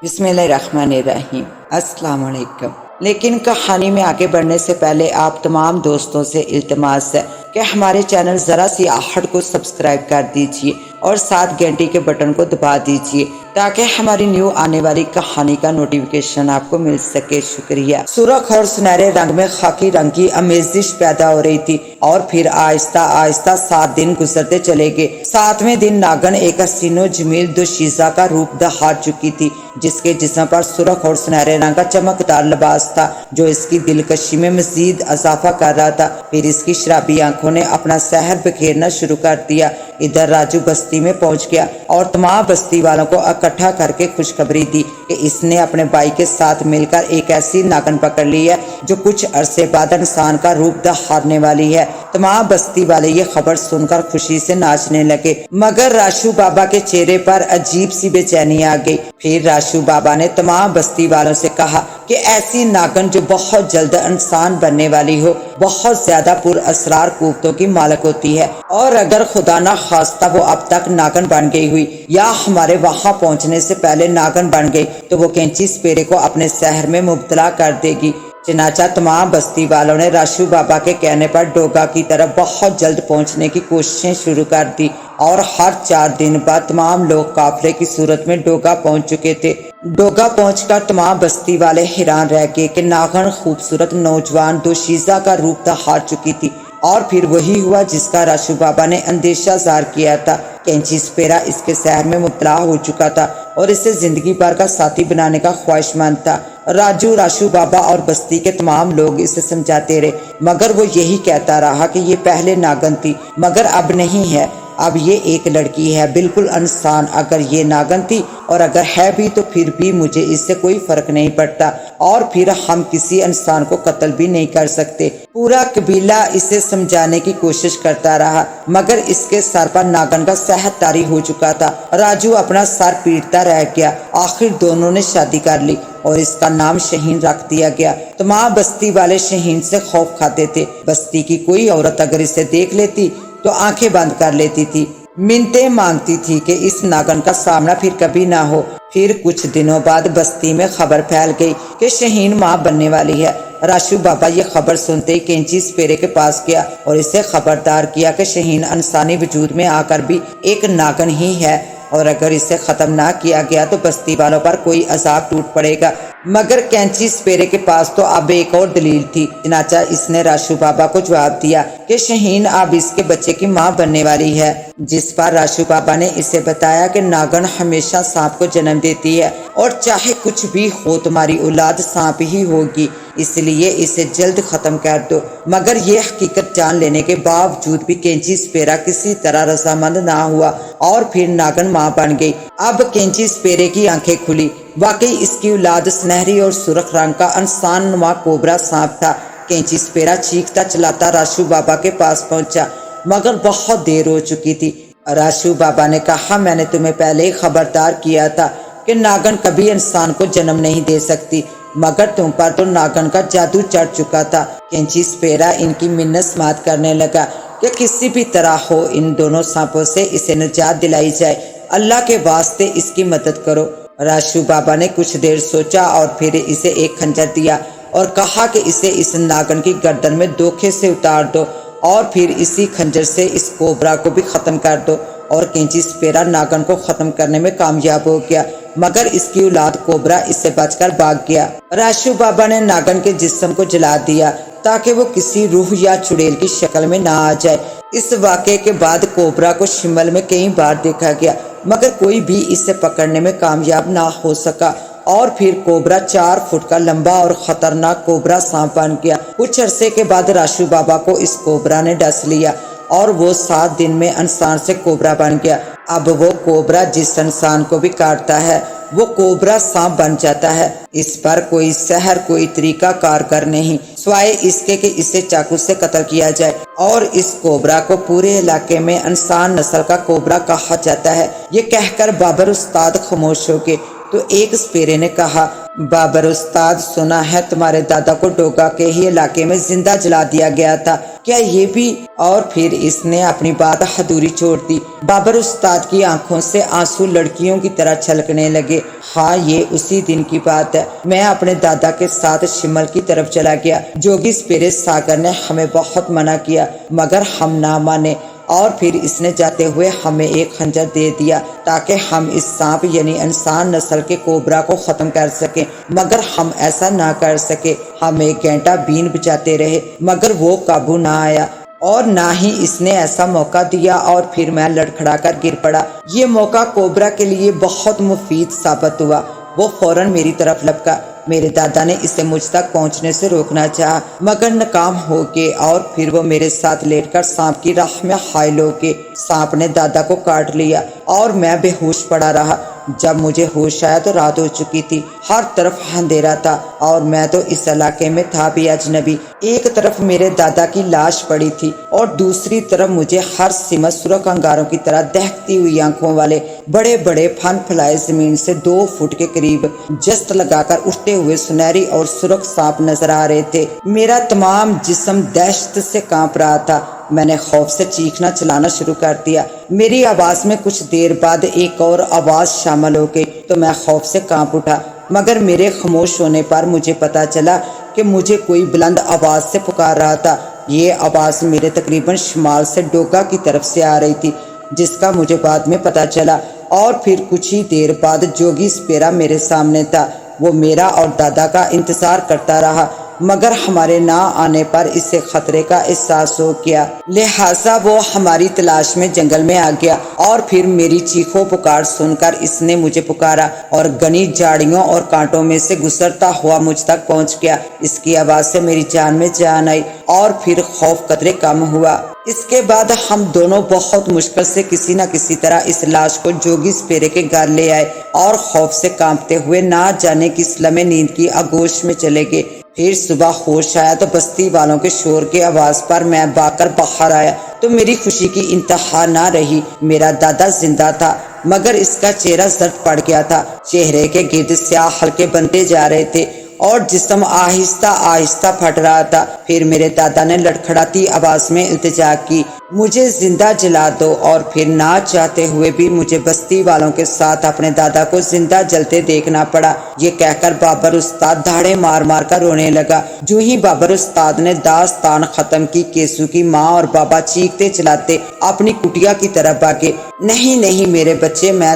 بسم اللہ الرحمن الرحیم۔ السلام علیکم۔ لیکن کہانی میں آگے بڑھنے سے پہلے آپ تمام دوستوں سے التماس ہے کہ ہمارے چینل ذرا سی آہٹ کو سبسکرائب کر دیجئے اور ساتھ گھنٹی کے بٹن کو دبا دیجئے تاکہ ہماری نیو آنے والی کہانی کا نوٹیفیکیشن آپ کو مل سکے۔ شکریہ۔ سرخ اور سنہرے رنگ میں خاکی رنگ کی آمیزش پیدا ہو رہی تھی اور پھر آہستہ آہستہ 7 دن گزرتے چلے گئے۔ 7ویں دن ناگن ایک حسین و جمیل دوشیزہ کا روپ دہار چکی تھی جس کے جسم پر سرخ اور سنہرے رنگ کا چمکدار لباس تھا جو اس کی دلکشی میں مزید اضافہ کر رہا تھا۔ پھر اس کی شرابی آنکھوں نے اپنا سحر بکھیرنا شروع کر دیا۔ ادھر راجو بستی میں پہنچ گیا اور تمام بستی والوں کو اکٹھا کر کے خوشخبری دی کہ اس نے اپنے بھائی کے ساتھ مل کر ایک ایسی ناگن پکڑ لی ہے جو کچھ عرصے بعد انسان کا روپ دہارنے والی ہے۔ تمام بستی والے یہ خبر سن کر خوشی سے ناچنے لگے مگر راشو بابا کے چہرے پر عجیب سی بے چینی آ گئی۔ پھر راشو بابا نے تمام بستی والوں سے کہا کہ ایسی ناگن جو بہت جلد انسان بننے والی ہو بہت زیادہ پر اسرار قوتوں کی مالک ہوتی ہے، اور اگر خدا نہ خواستہ وہ اب تک ناگن بن گئی ہوئی یا ہمارے وہاں پہنچنے سے پہلے ناگن بن گئی تو وہ کینچی سپیرے کو اپنے سحر میں مبتلا کر دے گی۔ چنانچہ تمام بستی والوں نے راشو بابا کے کہنے پر ڈوگا کی طرف بہت جلد پہنچنے کی کوششیں شروع کر دی اور ہر 4 دن بعد تمام لوگ قافلے کی صورت میں ڈوگا پہنچ چکے تھے۔ ڈوگا پہنچ کر تمام بستی والے حیران رہ گئے کہ ناگن خوبصورت نوجوان دوشیزہ کا روپ دہار چکی تھی، اور پھر وہی ہوا جس کا راشو بابا نے اندیشہ ظاہر کیا تھا۔ کینچی سپیرا اس کے سحر میں مبتلا ہو چکا تھا اور اسے زندگی بھر کا ساتھی بنانے کا خواہش مند تھا۔ راجو، راشو بابا اور بستی کے تمام لوگ اسے سمجھاتے رہے مگر وہ یہی کہتا رہا کہ یہ پہلے ناگن تھی مگر اب نہیں ہے، اب یہ ایک لڑکی ہے، بالکل انسان۔ اگر یہ ناگن تھی اور اگر ہے بھی تو پھر بھی مجھے اس سے کوئی فرق نہیں پڑتا، اور پھر ہم کسی انسان کو قتل بھی نہیں کر سکتے۔ پورا قبیلہ اسے سمجھانے کی کوشش کرتا رہا مگر اس کے سر پر ناگن کا سحر طاری ہو چکا تھا۔ راجو اپنا سر پیٹتا رہ گیا۔ آخر دونوں نے شادی کر لی اور اس کا نام شہین رکھ دیا گیا۔ تمام بستی والے شہین سے خوف کھاتے تھے۔ بستی کی کوئی عورت اگر اسے دیکھ لیتی تو آنکھیں بند کر لیتی تھی، منتیں مانگتی تھی کہ اس ناگن کا سامنا پھر کبھی نہ ہو۔ پھر کچھ دنوں بعد بستی میں خبر پھیل گئی کہ شہین ماں بننے والی ہے۔ راشو بابا یہ خبر سنتے ہی کینچی سپیرے کے پاس گیا اور اسے خبردار کیا کہ شہین انسانی وجود میں آ کر بھی ایک ناگن ہی ہے اور اگر اسے ختم نہ کیا گیا تو بستی والوں پر کوئی عذاب ٹوٹ پڑے گا۔ مگر کینچی سپیرے کے پاس تو اب ایک اور دلیل تھی۔ چنانچہ اس نے راشو بابا کو جواب دیا کہ شہین اب اس کے بچے کی ماں بننے والی ہے، جس پر راشو بابا نے اسے بتایا کہ ناگن ہمیشہ سانپ کو جنم دیتی ہے اور چاہے کچھ بھی ہو تمہاری اولاد سانپ ہی ہوگی، اس لیے اسے جلد ختم کر دو۔ مگر یہ حقیقت جان لینے کے باوجود بھی کینچی سپیرا کسی طرح رضامند نہ ہوا اور پھر ناگن ماں بن گئی۔ اب کینچی سپیرے کی آنکھیں کھلی، واقعی اس کی اولاد سنہری اور سرخ رنگ کا انسان نما کوبرا سانپ تھا۔ کینچی سپیرا چیختا چلاتا راشو بابا کے پاس پہنچا مگر بہت دیر ہو چکی تھی۔ راشو بابا نے کہا، میں نے تمہیں پہلے ہی خبردار کیا تھا کہ ناگن کبھی انسان کو جنم نہیں دے سکتی، مگر تم پر تو ناگن کا جادو چڑھ چکا تھا۔ کینچی سپیرا ان کی منت سماعت کرنے لگا کہ کسی بھی طرح ہو ان دونوں سانپوں سے اسے نجات دلائی جائے، اللہ کے واسطے اس کی مدد کرو۔ راشو بابا نے کچھ دیر سوچا اور پھر اسے ایک خنجر دیا اور کہا کہ اسے اس ناگن کی گردن میں دھوکے سے اتار دو اور پھر اسی خنجر سے اس کوبرا کو بھی ختم کر دو۔ اور کینچی سپیرا ناگن کو ختم کرنے میں کامیاب ہو گیا مگر اس کی اولاد کوبرا اس سے بچ کر بھاگ گیا۔ راشو بابا نے ناگن کے جسم کو جلا دیا تاکہ وہ کسی روح یا چڑیل کی شکل میں نہ آ جائے۔ اس واقعے کے بعد کوبرا کو شمال میں کئی بار دیکھا گیا مگر کوئی بھی اسے پکڑنے میں کامیاب نہ ہو سکا، اور پھر کوبرا 4 فٹ کا لمبا اور خطرناک کوبرا سانپ بن گیا۔ کچھ عرصے کے بعد راشو بابا کو اس کوبرا نے ڈس لیا اور وہ 7 دن میں انسان سے کوبرا بن گیا۔ اب وہ کوبرا جس انسان کو بھی کاٹتا ہے وہ کوبرا سانپ بن جاتا ہے۔ اس پر کوئی سحر، کوئی طریقہ کارگر نہیں سوائے اس کے کہ اسے چاقو سے قتل کیا جائے، اور اس کوبرا کو پورے علاقے میں انسان نسل کا کوبرا کہا جاتا ہے۔ یہ کہہ کر بابر استاد خاموش ہو گئے تو ایک سپیرے نے کہا، بابر استاد، سنا ہے تمہارے دادا کو ڈوگا کے ہی علاقے میں زندہ جلا دیا گیا تھا، کیا یہ بھی؟ اور پھر اس نے اپنی بات ادھوری چھوڑ دی۔ بابر استاد کی آنکھوں سے آنسو لڑکیوں کی طرح چھلکنے لگے۔ ہاں، یہ اسی دن کی بات ہے، میں اپنے دادا کے ساتھ شمل کی طرف چلا گیا۔ جوگی سپیرے ساگر نے ہمیں بہت منع کیا مگر ہم نہ مانے، اور پھر اس نے جاتے ہوئے ہمیں ایک خنجر دے دیا تاکہ ہم اس سانپ یعنی انسان نسل کے کوبرا کو ختم کر سکیں، مگر ہم ایسا نہ کر سکے۔ ہم ایک گھنٹہ بین بجاتے رہے مگر وہ قابو نہ آیا، اور نہ ہی اس نے ایسا موقع دیا، اور پھر میں لڑکھڑا کر گر پڑا۔ یہ موقع کوبرا کے لیے بہت مفید ثابت ہوا۔ وہ فوراً میری طرف لپکا۔ میرے دادا نے اسے مجھ تک پہنچنے سے روکنا چاہا مگر ناکام ہو گئے، اور پھر وہ میرے ساتھ لیٹ کر سانپ کی راہ میں حائل ہو گئے۔ سانپ نے دادا کو کاٹ لیا اور میں بے ہوش پڑا رہا۔ جب مجھے ہوش آیا تو رات ہو چکی تھی، ہر طرف اندھیرا تھا، اور میں تو اس علاقے میں تھا بھی اجنبی۔ ایک طرف میرے دادا کی لاش پڑی تھی اور دوسری طرف مجھے ہر سمت سرخ انگاروں کی طرح دہکتی ہوئی آنکھوں والے بڑے بڑے پھن پھلائے زمین سے 2 فٹ کے قریب جست لگا کر اٹھتے ہوئے سنہری اور سرخ سانپ نظر آ رہے تھے۔ میرا تمام جسم دہشت سے کانپ رہا تھا۔ میں نے خوف سے چیخنا چلانا شروع کر دیا۔ میری آواز میں کچھ دیر بعد ایک اور آواز شامل ہو گئی تو میں خوف سے کانپ اٹھا، مگر میرے خاموش ہونے پر مجھے پتا چلا کہ مجھے کوئی بلند آواز سے پکار رہا تھا۔ یہ آواز میرے تقریباً شمال سے ڈوگا کی طرف سے آ رہی تھی، جس کا مجھے بعد میں پتا چلا۔ اور پھر کچھ ہی دیر بعد جوگی سپیرا میرے سامنے تھا۔ وہ میرا اور دادا کا انتظار کرتا رہا مگر ہمارے نہ آنے پر اسے خطرے کا احساس ہو گیا، لہٰذا وہ ہماری تلاش میں جنگل میں آ گیا۔ اور پھر میری چیخو پکار سن کر اس نے مجھے پکارا اور گھنی جھاڑیوں اور کانٹوں میں سے گزرتا ہوا مجھ تک پہنچ گیا۔ اس کی آواز سے میری جان میں جان آئی اور پھر خوف قدرے کم ہوا۔ اس کے بعد ہم دونوں بہت مشکل سے کسی نہ کسی طرح اس لاش کو جوگی سپیرے کے گھر لے آئے اور خوف سے کانپتے ہوئے نہ جانے کس لمحے نیند کی آغوش میں چلے گئے۔ پھر صبح ہوش آیا تو بستی والوں کے شور کی آواز پر میں بھاگ کر باہر آیا تو میری خوشی کی انتہا نہ رہی۔ میرا دادا زندہ تھا مگر اس کا چہرہ زرد پڑ گیا تھا، چہرے کے گرد سیاہ حلقے بنتے جا رہے تھے اور جسم آہستہ آہستہ پھٹ رہا تھا۔ پھر میرے دادا نے لڑکھڑاتی آواز میں التجا کی، مجھے زندہ جلا دو، اور پھر نہ چاہتے ہوئے بھی مجھے بستی والوں کے ساتھ اپنے دادا کو زندہ جلتے دیکھنا پڑا۔ یہ کہہ کر بابر استاد دھاڑے مار مار کر رونے لگا۔ جو ہی بابر استاد نے داستان ختم کی، کیسو کی ماں اور بابا چیختے چلاتے اپنی کٹیا کی طرف بھاگے۔ نہیں نہیں میرے بچے، میں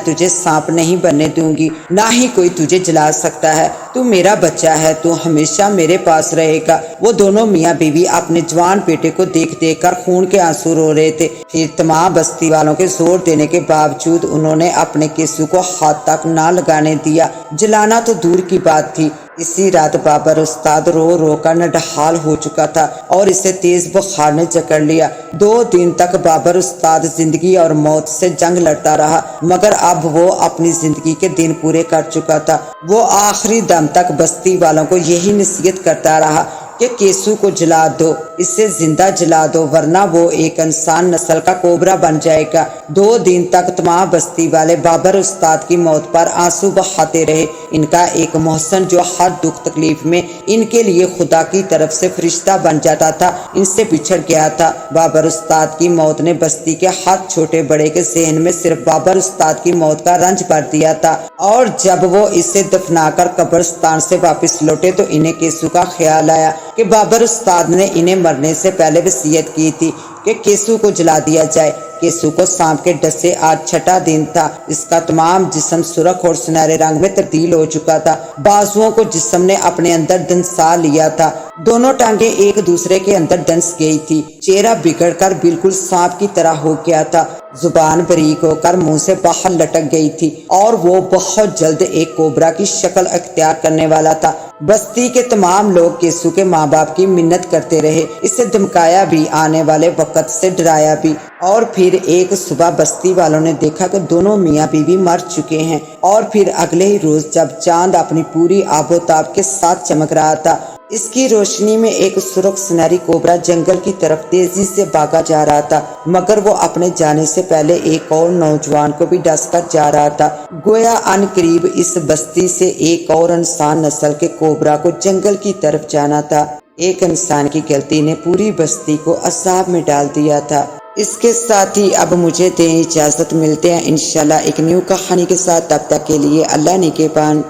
تجھے سانپ نہیں بننے دوں گی، نہ ہی کوئی تجھے جلا سکتا ہے۔ تو میرا بچہ ہے، تو ہمیشہ میرے پاس رہے گا۔ وہ دونوں میاں بیوی اپنے جوان بیٹے کو دیکھ دیکھ کر خون کے آنسو رو رہے تھے۔ پھر تمام بستی والوں کے زور دینے کے باوجود انہوں نے اپنے کیسو کو ہاتھ تک نہ لگانے دیا، جلانا تو دور کی بات تھی۔ اسی رات بابر استاد رو رو کر نڈحال ہو چکا تھا اور اسے تیز بخار نے جکڑ لیا۔ 2 دن تک بابر استاد زندگی اور موت سے جنگ لڑتا رہا مگر اب وہ اپنی زندگی کے دن پورے کر چکا تھا۔ وہ آخری دم تک بستی والوں کو یہی نصیحت کرتا رہا کہ کیسو کو جلا دو، اسے زندہ جلا دو، ورنہ وہ ایک انسان نسل کا کوبرا بن جائے گا۔ 2 دن تک تمام بستی والے بابر استاد کی موت پر آنسو بہاتے رہے۔ ان کا ایک محسن جو ہر دکھ تکلیف میں ان کے لیے خدا کی طرف سے فرشتہ بن جاتا تھا، ان سے بچھڑ گیا تھا۔ بابر استاد کی موت نے بستی کے ہر چھوٹے بڑے کے ذہن میں صرف بابر استاد کی موت کا رنج بھر دیا تھا، اور جب وہ اسے دفنا کر قبرستان سے واپس لوٹے تو انہیں کیسو کا خیال آیا کہ بابر استاد نے انہیں مرنے سے پہلے وصیت کی تھی کہ کیسو کو جلا دیا جائے۔ کیسو کو سانپ کے ڈسے آج 6واں دن تھا۔ اس کا تمام جسم سرخ اور سنہرے رنگ میں تبدیل ہو چکا تھا۔ بازوؤں کو جسم نے اپنے اندر دنسا لیا تھا، دونوں ٹانگیں ایک دوسرے کے اندر دنس گئی تھی۔ چہرہ بگڑ کر بالکل سانپ کی طرح ہو گیا تھا، زبان باریک ہو کر منہ سے باہر لٹک گئی تھی، اور وہ بہت جلد ایک کوبرا کی شکل اختیار کرنے والا تھا۔ بستی کے تمام لوگ کیسو کے ماں باپ کی منت کرتے رہے، اسے دھمکایا بھی، آنے والے وقت سے ڈرایا بھی۔ اور پھر ایک صبح بستی والوں نے دیکھا کہ دونوں میاں بیوی مر چکے ہیں، اور پھر اگلے ہی روز جب چاند اپنی پوری آب و تاب کے ساتھ چمک رہا تھا اس کی روشنی میں ایک سرخ سنہری کوبرا جنگل کی طرف تیزی سے بھاگا جا رہا تھا، مگر وہ اپنے جانے سے پہلے ایک اور نوجوان کو بھی ڈس کر جا رہا تھا۔ گویا ان قریب اس بستی سے ایک اور انسان نسل کے کوبرا کو جنگل کی طرف جانا تھا۔ ایک انسان کی غلطی نے پوری بستی کو عذاب میں ڈال دیا تھا۔ اس کے ساتھ ہی اب مجھے دیں اجازت، ملتے ہیں انشاءاللہ ایک نیو کہانی کے ساتھ، تب تک کے لیے اللہ نگہبان۔